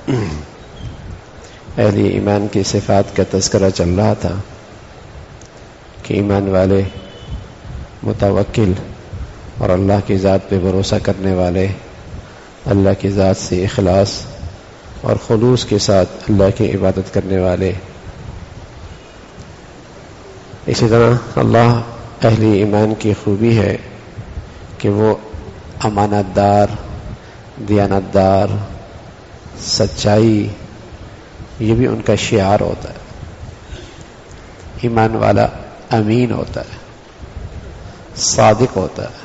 اہل ایمان کی صفات کا تذکرہ چل رہا تھا کہ ایمان والے متوکل اور اللہ کی ذات پہ بھروسہ کرنے والے، اللہ کی ذات سے اخلاص اور خلوص کے ساتھ اللہ کی عبادت کرنے والے. اسی طرح اللہ اہل ایمان کی خوبی ہے کہ وہ امانت دار، دیانت دار، سچائی، یہ بھی ان کا شعار ہوتا ہے. ایمان والا امین ہوتا ہے، صادق ہوتا ہے.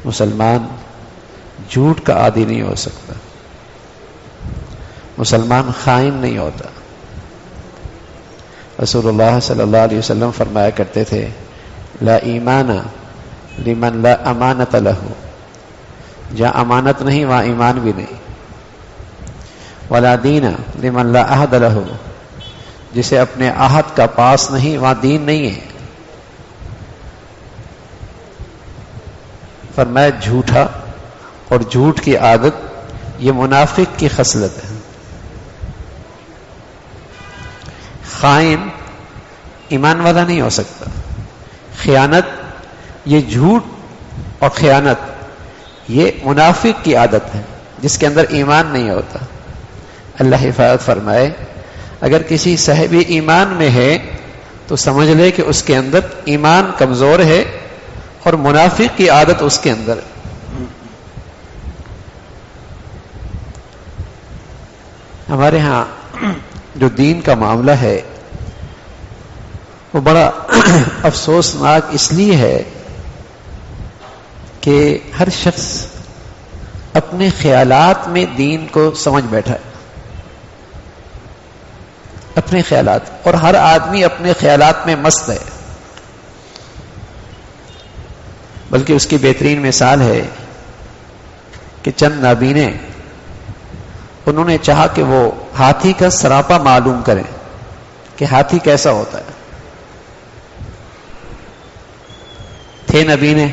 مسلمان جھوٹ کا عادی نہیں ہو سکتا، مسلمان خائن نہیں ہوتا. رسول اللہ صلی اللہ علیہ وسلم فرمایا کرتے تھے لا ایمان لمن لا امانت لہ، جہاں امانت نہیں وہاں ایمان بھی نہیں. ولا دین لمن لا عہد لہ، جسے اپنے عہد کا پاس نہیں وہاں دین نہیں ہے. فرمایا جھوٹا اور جھوٹ کی عادت یہ منافق کی خصلت ہے. خائن ایمان والا نہیں ہو سکتا. خیانت، یہ جھوٹ اور خیانت یہ منافق کی عادت ہے جس کے اندر ایمان نہیں ہوتا. اللہ حفاظت فرمائے اگر کسی صاحب ایمان میں ہے تو سمجھ لے کہ اس کے اندر ایمان کمزور ہے اور منافق کی عادت اس کے اندر ہے. ہمارے ہاں جو دین کا معاملہ ہے وہ بڑا افسوسناک اس لیے ہے کہ ہر شخص اپنے خیالات میں دین کو سمجھ بیٹھا ہے، اپنے خیالات، اور ہر آدمی اپنے خیالات میں مست ہے. بلکہ اس کی بہترین مثال ہے کہ چند نابینے انہوں نے چاہا کہ وہ ہاتھی کا سراپا معلوم کریں کہ ہاتھی کیسا ہوتا ہے. تھے نبینے،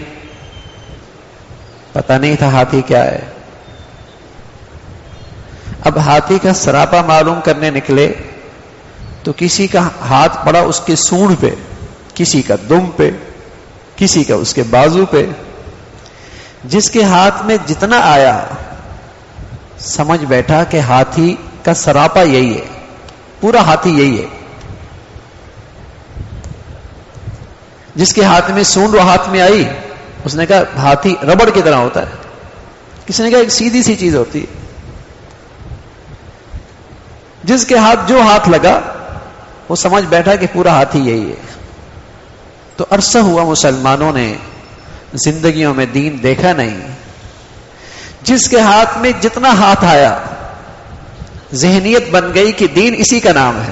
پتہ نہیں تھا ہاتھی کیا ہے. اب ہاتھی کا سراپا معلوم کرنے نکلے تو کسی کا ہاتھ پڑا اس کے سونڈ پہ، کسی کا دم پہ، کسی کا اس کے بازو پہ. جس کے ہاتھ میں جتنا آیا سمجھ بیٹھا کہ ہاتھی کا سراپا یہی ہے، پورا ہاتھی یہی ہے. جس کے ہاتھ میں سونڈ وہ ہاتھ میں آئی اس نے کہا ہاتھی ربڑ کی طرح ہوتا ہے. کسی نے کہا ایک سیدھی سی چیز ہوتی ہے. جس کے ہاتھ جو ہاتھ لگا وہ سمجھ بیٹھا کہ پورا ہاتھی یہی ہے. تو عرصہ ہوا مسلمانوں نے زندگیوں میں دین دیکھا نہیں. جس کے ہاتھ میں جتنا ہاتھ آیا ذہنیت بن گئی کہ دین اسی کا نام ہے.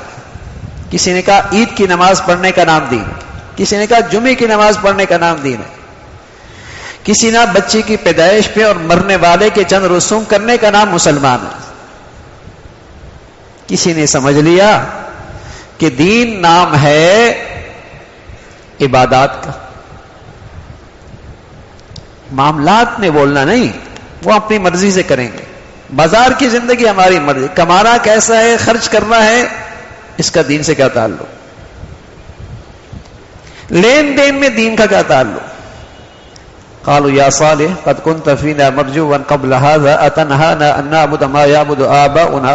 کسی نے کہا عید کی نماز پڑھنے کا نام دین، کسی نے کہا جمعے کی نماز پڑھنے کا نام دین ہے، کسی نے بچے کی پیدائش پہ اور مرنے والے کے چند رسوم کرنے کا نام مسلمان ہے. کسی نے سمجھ لیا کہ دین نام ہے عبادات کا. معاملات میں بولنا نہیں، وہ اپنی مرضی سے کریں گے. بازار کی زندگی ہماری مرضی، کمانا کیسا ہے، خرچ کرنا ہے، اس کا دین سے کیا تعلق؟ لین دین میں دین کا کیا تعلق؟ قالوا یا صالح قد كنت فينا مرجوا قبل هذا اتنهانا ان نعبد ما يعبد آباؤنا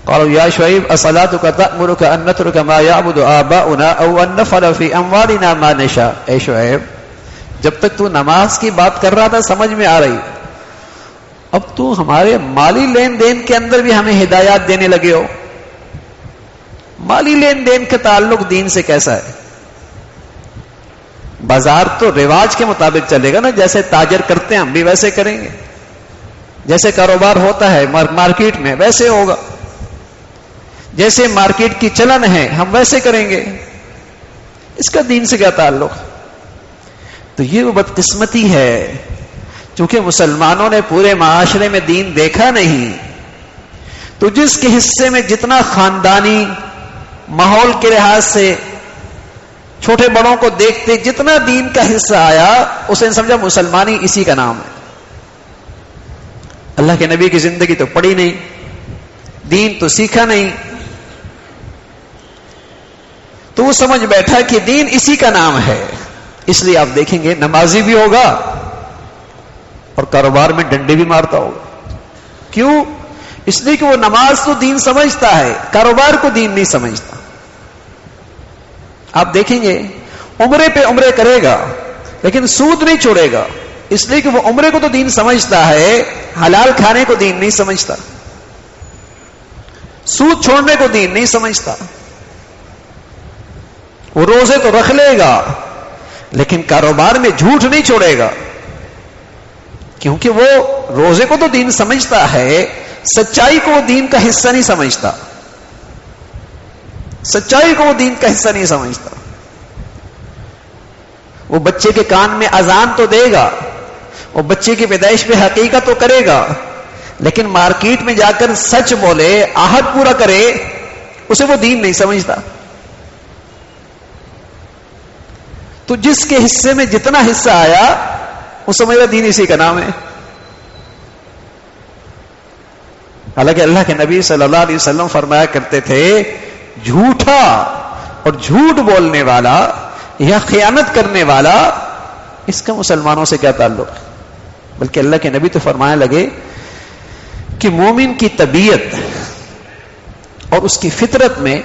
قالوا یا شعیب اصلاتك تأمرك ان نترك ما يعبد آباؤنا او ان نفعل في اموالنا ما نشاء. اے شعیب جب تک تو نماز کی بات کر رہا تھا سمجھ میں آ رہی، اب تو ہمارے مالی لین دین کے اندر بھی ہمیں ہدایات دینے لگے ہو. مالی لین دین کا تعلق دین سے کیسا ہے؟ بازار تو رواج کے مطابق چلے گا نا، جیسے تاجر کرتے ہیں ہم بھی ویسے کریں گے، جیسے کاروبار ہوتا ہے مارکیٹ میں ویسے ہوگا، جیسے مارکیٹ کی چلن ہے ہم ویسے کریں گے. اس کا دین سے کیا تعلق؟ تو یہ وہ بدقسمتی ہے چونکہ مسلمانوں نے پورے معاشرے میں دین دیکھا نہیں. تو جس کے حصے میں جتنا خاندانی ماحول کے لحاظ سے چھوٹے بڑوں کو دیکھتے جتنا دین کا حصہ آیا اسے سمجھا مسلمانی اسی کا نام ہے. اللہ کے نبی کی زندگی تو پڑھی نہیں, دین تو سیکھا نہیں, تو وہ سمجھ بیٹھا کہ دین اسی کا نام ہے. اس لیے آپ دیکھیں گے نمازی بھی ہوگا اور کاروبار میں ڈنڈے بھی مارتا ہوگا. کیوں؟ اس لیے کہ وہ نماز تو دین سمجھتا ہے, کاروبار کو دین نہیں سمجھتا. آپ دیکھیں گے عمرے پہ عمرے کرے گا لیکن سود نہیں چھوڑے گا, اس لیے کہ وہ عمرے کو تو دین سمجھتا ہے, حلال کھانے کو دین نہیں سمجھتا, سود چھوڑنے کو دین نہیں سمجھتا. وہ روزے تو رکھ لے گا لیکن کاروبار میں جھوٹ نہیں چھوڑے گا, کیونکہ وہ روزے کو تو دین سمجھتا ہے, سچائی کو وہ دین کا حصہ نہیں سمجھتا, سچائی کو وہ دین کا حصہ نہیں سمجھتا. وہ بچے کے کان میں اذان تو دے گا, وہ بچے کی پیدائش پہ حقیقت تو کرے گا, لیکن مارکیٹ میں جا کر سچ بولے, عہد پورا کرے, اسے وہ دین نہیں سمجھتا. تو جس کے حصے میں جتنا حصہ آیا وہ سمجھتا دین اسی کا نام ہے. حالانکہ اللہ کے نبی صلی اللہ علیہ وسلم فرمایا کرتے تھے جھوٹا اور جھوٹ بولنے والا یا خیانت کرنے والا, اس کا مسلمانوں سے کیا تعلق ہے. بلکہ اللہ کے نبی تو فرمانے لگے کہ مومن کی طبیعت اور اس کی فطرت میں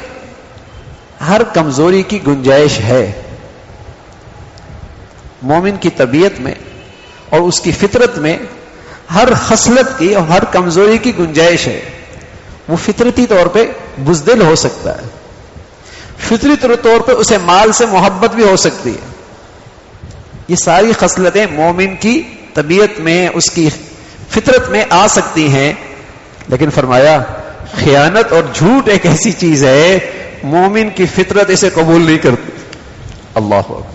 ہر کمزوری کی گنجائش ہے. مومن کی طبیعت میں اور اس کی فطرت میں ہر خصلت کی اور ہر کمزوری کی گنجائش ہے. وہ فطرتی طور پہ بزدل ہو سکتا ہے, فطری طور پہ اسے مال سے محبت بھی ہو سکتی ہے. یہ ساری خصلتیں مومن کی طبیعت میں, اس کی فطرت میں آ سکتی ہیں. لیکن فرمایا خیانت اور جھوٹ ایک ایسی چیز ہے مومن کی فطرت اسے قبول نہیں کرتی. اللہ اکبر.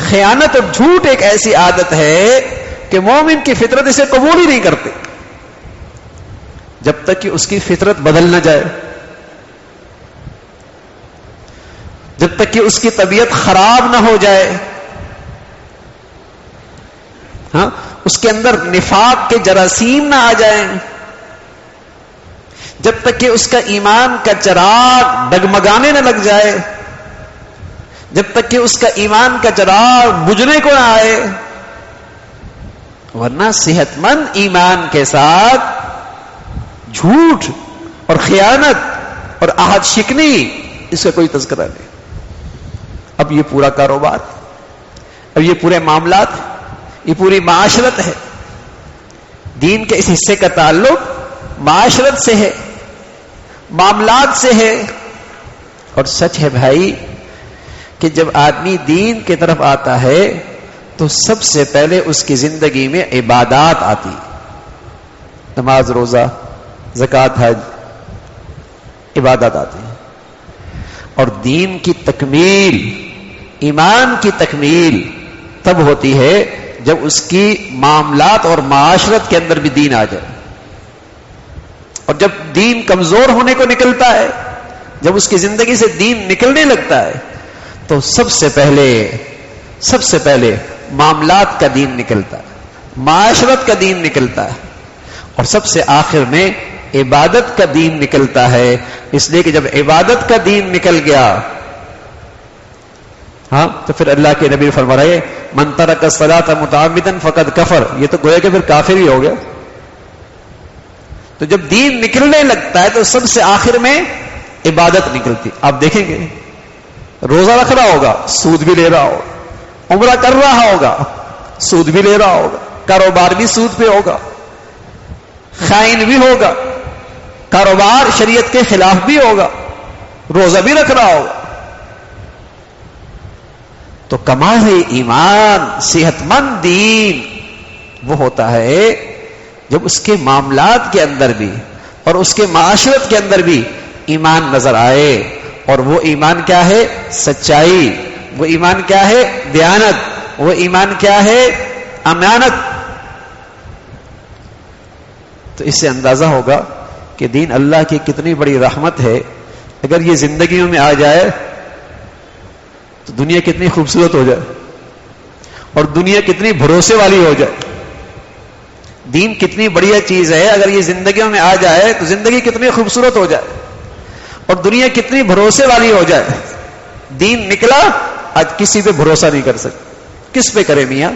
خیانت اور جھوٹ ایک ایسی عادت ہے کہ مومن کی فطرت اسے قبول ہی نہیں کرتی جب تک کہ اس کی فطرت بدل نہ جائے, جب تک کہ اس کی طبیعت خراب نہ ہو جائے, ہاں اس کے اندر نفاق کے جراثیم نہ آ جائیں, جب تک کہ اس کا ایمان کا چراغ ڈگمگانے نہ لگ جائے, جب تک کہ اس کا ایمان کا چراغ بجھنے کو نہ آئے. ورنہ صحت مند ایمان کے ساتھ جھوٹ اور خیانت اور عہد شکنی اس کا کوئی تذکرہ نہیں. اب یہ پورا کاروبار, اب یہ پورے معاملات, یہ پوری معاشرت ہے. دین کے اس حصے کا تعلق معاشرت سے ہے, معاملات سے ہے. اور سچ ہے بھائی کہ جب آدمی دین کی طرف آتا ہے تو سب سے پہلے اس کی زندگی میں عبادات آتی, نماز, روزہ, زکوٰۃ, حج, عبادت آتی ہے. اور دین کی تکمیل, ایمان کی تکمیل تب ہوتی ہے جب اس کی معاملات اور معاشرت کے اندر بھی دین آ جائے. اور جب دین کمزور ہونے کو نکلتا ہے, جب اس کی زندگی سے دین نکلنے لگتا ہے, تو سب سے پہلے معاملات کا دین نکلتا ہے, معاشرت کا دین نکلتا ہے, اور سب سے آخر میں عبادت کا دین نکلتا ہے. اس لیے کہ جب عبادت کا دین نکل گیا, ہاں, تو پھر اللہ کے نبی فرما رہے من ترک الصلاۃ متعمدا فقد کفر. یہ تو گویا کہ پھر کافر ہی ہو گیا. تو جب دین نکلنے لگتا ہے تو سب سے آخر میں عبادت نکلتی. آپ دیکھیں گے روزہ رکھ رہا ہوگا, سود بھی لے رہا ہوگا, عمرہ کر رہا ہوگا, سود بھی لے رہا ہوگا, کاروبار بھی سود پہ ہوگا, خائن بھی ہوگا, کاروبار شریعت کے خلاف بھی ہوگا, روزہ بھی رکھ رہا ہوگا. تو کمال ایمان, صحت مند دین وہ ہوتا ہے جب اس کے معاملات کے اندر بھی اور اس کے معاشرت کے اندر بھی ایمان نظر آئے. اور وہ ایمان کیا ہے؟ سچائی. وہ ایمان کیا ہے؟ دیانت. وہ ایمان کیا ہے؟ امانت. تو اس سے اندازہ ہوگا کہ دین اللہ کی کتنی بڑی رحمت ہے. اگر یہ زندگیوں میں آ جائے تو دنیا کتنی خوبصورت ہو جائے اور دنیا کتنی بھروسے والی ہو جائے. دین کتنی بڑھیا چیز ہے، اگر یہ زندگیوں میں آ جائے تو زندگی کتنی خوبصورت ہو جائے اور دنیا کتنی بھروسے والی ہو جائے. دین نکلا، آج کسی پہ بھروسہ نہیں کر سکتے. کس پہ کرے میاں؟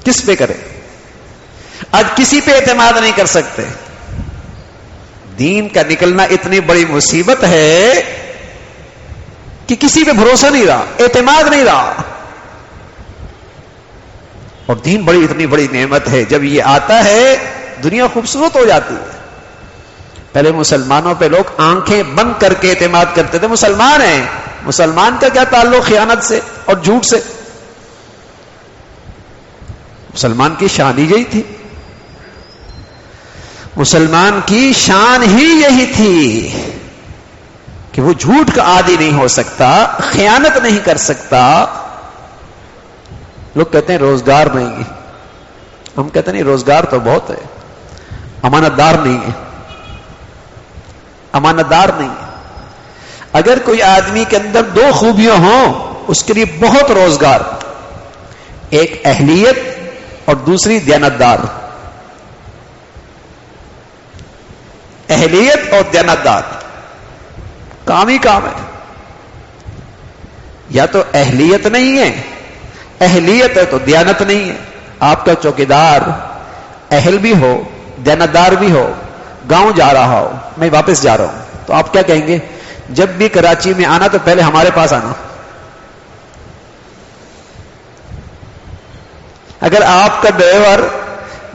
کس پہ کرے؟ آج کسی پہ اعتماد نہیں کر سکتے. دین کا نکلنا اتنی بڑی مصیبت ہے کہ کسی پہ بھروسہ نہیں رہا، اعتماد نہیں رہا. اور دین بڑی اتنی بڑی نعمت ہے، جب یہ آتا ہے دنیا خوبصورت ہو جاتی ہے. پہلے مسلمانوں پہ لوگ آنکھیں بند کر کے اعتماد کرتے تھے. مسلمان ہیں، مسلمان کا کیا تعلق خیانت سے اور جھوٹ سے؟ مسلمان کی شان ہی یہی تھی، مسلمان کی شان ہی یہی تھی کہ وہ جھوٹ کا عادی نہیں ہو سکتا، خیانت نہیں کر سکتا. لوگ کہتے ہیں روزگار نہیں ہے، ہم کہتے ہیں نہیں، روزگار تو بہت ہے، امانت دار نہیں ہے. امانت دار نہیں ہے. اگر کوئی آدمی کے اندر دو خوبیاں ہوں اس کے لیے بہت روزگار، ایک اہلیت اور دوسری دیانتدار. اہلیت اور دیانتدار کام ہی کام ہے. یا تو اہلیت نہیں ہے، اہلیت ہے تو دیانت نہیں ہے. آپ کا چوکیدار اہل بھی ہو، دیانتدار بھی ہو، گاؤں جا رہا ہو، میں واپس جا رہا ہوں، تو آپ کیا کہیں گے؟ جب بھی کراچی میں آنا تو پہلے ہمارے پاس آنا. اگر آپ کا ڈرائیور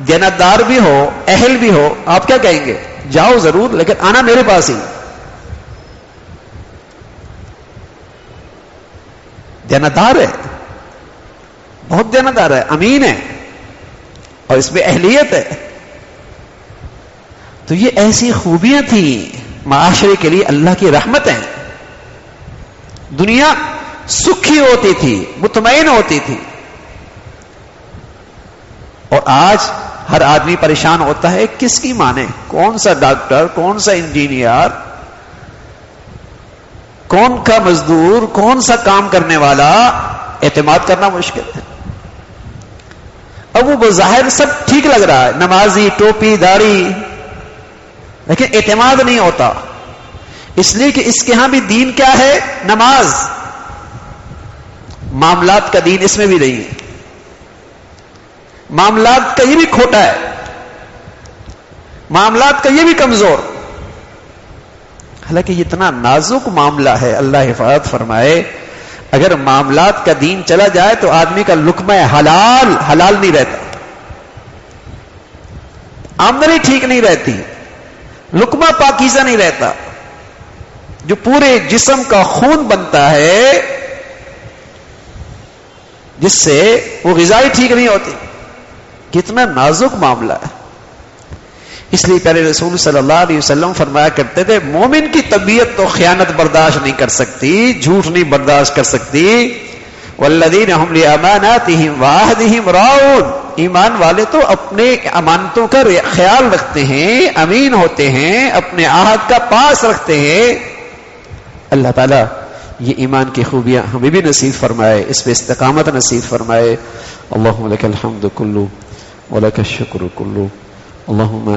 دیانتدار بھی ہو، اہل بھی ہو، آپ کیا کہیں گے؟ جاؤ ضرور لیکن آنا میرے پاس ہی. دیانتدار ہے، بہت دیانتدار ہے، امین ہے، اور اس میں اہلیت ہے. تو یہ ایسی خوبیاں تھیں معاشرے کے لیے اللہ کی رحمت ہیں. دنیا سکھی ہوتی تھی، مطمئن ہوتی تھی. اور آج ہر آدمی پریشان ہوتا ہے، کس کی مانے؟ کون سا ڈاکٹر، کون سا انجینئر، کون کا مزدور، کون سا کام کرنے والا؟ اعتماد کرنا مشکل ہے. اب وہ بظاہر سب ٹھیک لگ رہا ہے، نمازی، ٹوپی، داڑھی، لیکن اعتماد نہیں ہوتا. اس لیے کہ اس کے ہاں بھی دین کیا ہے؟ نماز. معاملات کا دین اس میں بھی نہیں ہے. معاملات کا یہ بھی کھوٹا ہے، معاملات کا یہ بھی کمزور. حالانکہ یہ اتنا نازک معاملہ ہے، اللہ حفاظت فرمائے. اگر معاملات کا دین چلا جائے تو آدمی کا لقمہ حلال نہیں رہتا، آمدنی ٹھیک نہیں رہتی، لقمہ پاکیزہ نہیں رہتا. جو پورے جسم کا خون بنتا ہے جس سے وہ غذائی ٹھیک نہیں ہوتی. کتنا نازک معاملہ ہے. اس لیے پیارے رسول صلی اللہ علیہ وسلم فرمایا کرتے تھے، مومن کی طبیعت تو خیانت برداشت نہیں کر سکتی، جھوٹ نہیں برداشت کر سکتی. والذین هم لاماناتهم وعهدهم راعون. ایمان والے تو اپنے امانتوں کا خیال رکھتے ہیں، امین ہوتے ہیں، اپنے عہد کا پاس رکھتے ہیں. اللہ تعالیٰ یہ ایمان کی خوبیاں ہمیں بھی نصیب فرمائے، اس پہ استقامت نصیب فرمائے. اللہم لک الحمد کلو ولک الشکر کلو. اللہم